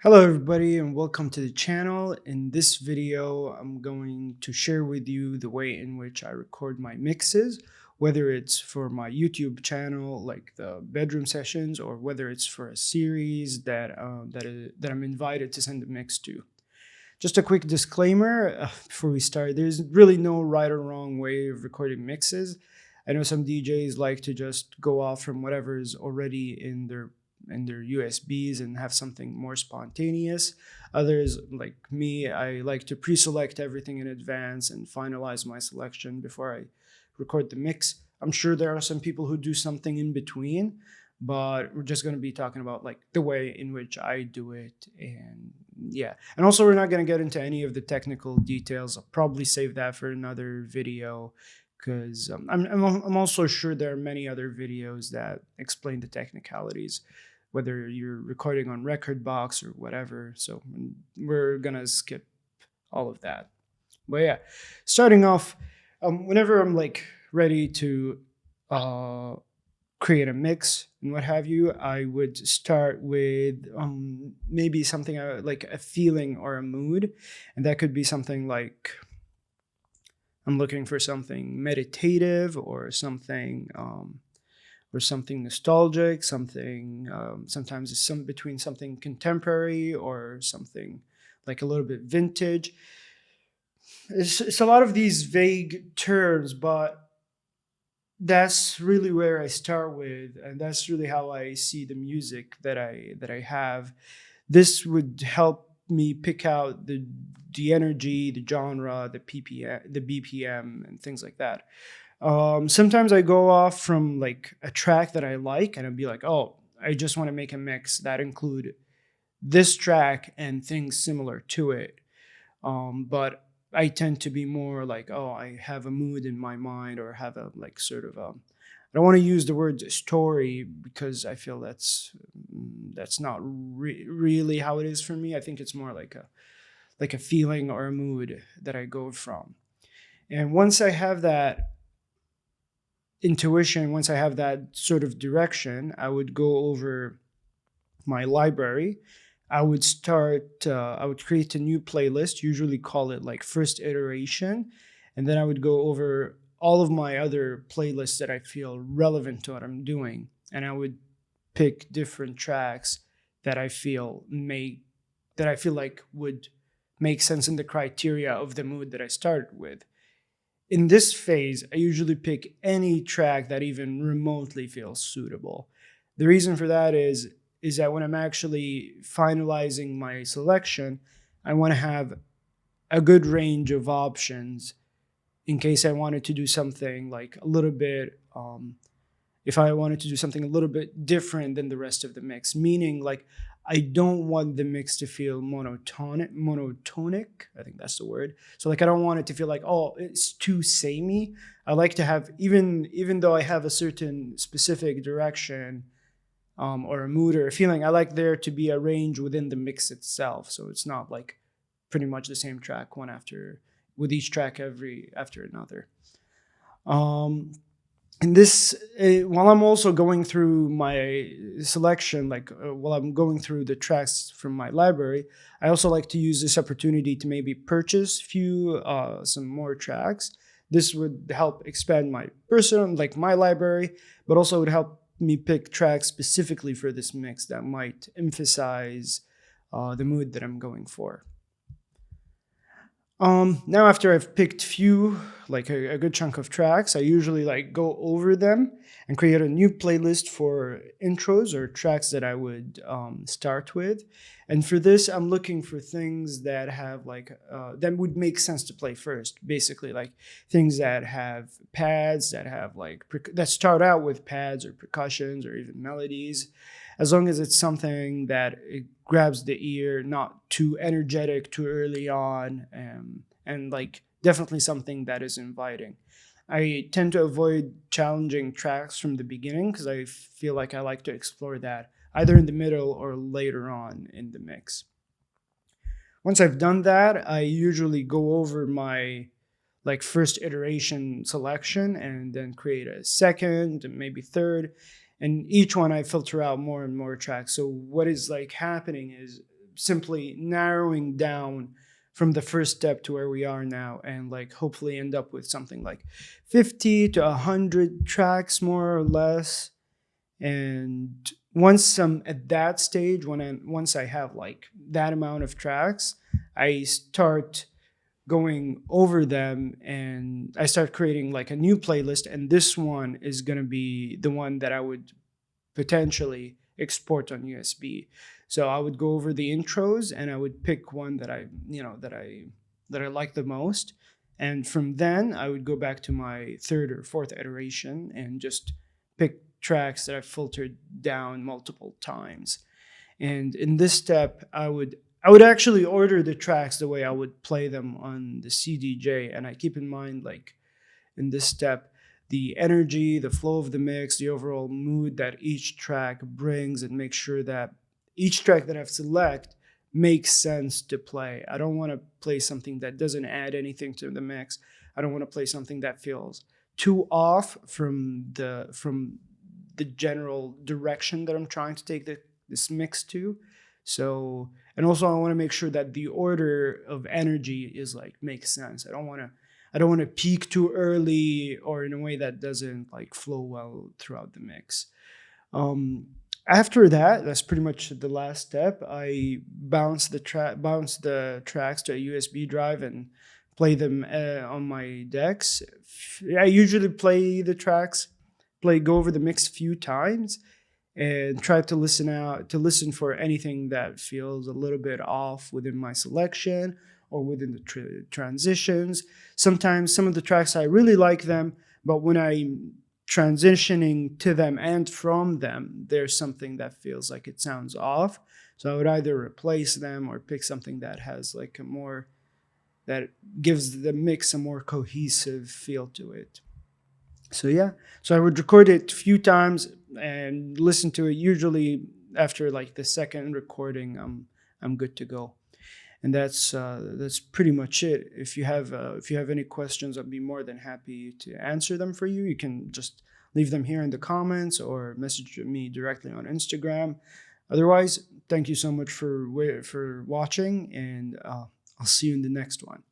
Hello everybody and welcome to the channel. In this video, I'm going to share with you the way in which I record my mixes, whether it's for my YouTube channel, like the bedroom sessions, or whether it's for a series that I'm invited to send a mix to. Just a quick disclaimer before we start, there's really no right or wrong way of recording mixes. I know some DJs like to just go off from whatever is already in their USBs and have something more spontaneous. Others, like me, I like to pre-select everything in advance and finalize my selection before I record the mix. I'm sure there are some people who do something in between, but we're just going to be talking about like the way in which I do it. And yeah, and also we're not going to get into any of the technical details. I'll probably save that for another video because I'm also sure there are many other videos that explain the technicalities, whether you're recording on record box or whatever. So we're going to skip all of that. But yeah, starting off, whenever I'm like ready to uh, create a mix and what have you, I would start with maybe something like a feeling or a mood. And that could be something like I'm looking for something meditative or something nostalgic, something sometimes it's some between something contemporary or something like a little bit vintage. It's a lot of these vague terms, but that's really where I start with, and that's really how I see the music that I have. This would help me pick out the energy, the genre, the ppm, the BPM, and things like that. Sometimes I go off from like a track that I like, and I'd be like, oh, I just want to make a mix that include this track and things similar to it. But I tend to be more like, oh, I have a mood in my mind, or have a like sort of a. I don't want to use the word story because I feel that's not really how it is for me. I think it's more like a feeling or a mood that I go from. And once I have that intuition, once I have that sort of direction, I would go over my library. I would create a new playlist, usually call it like first iteration. And then I would go over all of my other playlists that I feel relevant to what I'm doing. And I would pick different tracks that I feel like would make sense in the criteria of the mood that I started with. In this phase, I usually pick any track that even remotely feels suitable. The reason for that is that when I'm actually finalizing my selection, I want to have a good range of options in case I wanted to do something like a little bit if I wanted to do something a little bit different than the rest of the mix, meaning like I don't want the mix to feel monotonic. I think that's the word. So like I don't want it to feel like, oh, it's too samey. I like to have, even though I have a certain specific direction or a mood or a feeling, I like there to be a range within the mix itself. So it's not like pretty much the same track one after with each track every after another. Um, and this while I'm also going through my selection, like while I'm going through the tracks from my library, I also like to use this opportunity to maybe purchase few some more tracks. This would help expand my personal, like my library, but also would help me pick tracks specifically for this mix that might emphasize the mood that I'm going for. Now after I've picked few, like a good chunk of tracks, I usually like go over them and create a new playlist for intros or tracks that I would start with. And for this, I'm looking for things that have like that would make sense to play first. Basically, like things that have pads, that have like that start out with pads or percussions or even melodies, as long as it's something that it grabs the ear, not too energetic too early on, and like definitely something that is inviting. I tend to avoid challenging tracks from the beginning because I feel like I like to explore that either in the middle or later on in the mix. Once I've done that, I usually go over my like first iteration selection and then create a second and maybe third. And each one I filter out more and more tracks. So what is like happening is simply narrowing down from the first step to where we are now, and like hopefully end up with something like 50 to 100 tracks more or less. And once I'm at that stage, once I have like that amount of tracks, I start going over them and I start creating like a new playlist. And this one is going to be the one that I would potentially export on USB. So I would go over the intros and I would pick one that I like the most. And from then I would go back to my third or fourth iteration and just pick tracks that I've filtered down multiple times. And in this step, I would actually order the tracks the way I would play them on the CDJ, and I keep in mind, like, in this step, the energy, the flow of the mix, the overall mood that each track brings, and make sure that each track that I've select makes sense to play. I don't want to play something that doesn't add anything to the mix. I don't want to play something that feels too off from the general direction that I'm trying to take this mix to. So, and also I want to make sure that the order of energy is like makes sense. I don't want to peak too early or in a way that doesn't like flow well throughout the mix. Um, After that, that's pretty much the last step. I bounce the tracks to a USB drive and play them on my decks. I usually play the tracks, go over the mix a few times, and try to listen for anything that feels a little bit off within my selection or within the transitions. Sometimes some of the tracks I really like them, but when I'm transitioning to them and from them, there's something that feels like it sounds off. So I would either replace them or pick something that has like a more that gives the mix a more cohesive feel to it. So yeah, so I would record it a few times and listen to it. Usually after like the second recording, I'm good to go. And that's pretty much it. If you have any questions, I'd be more than happy to answer them for you. You can just leave them here in the comments or message me directly on Instagram. Otherwise, thank you so much for watching, and I'll see you in the next one.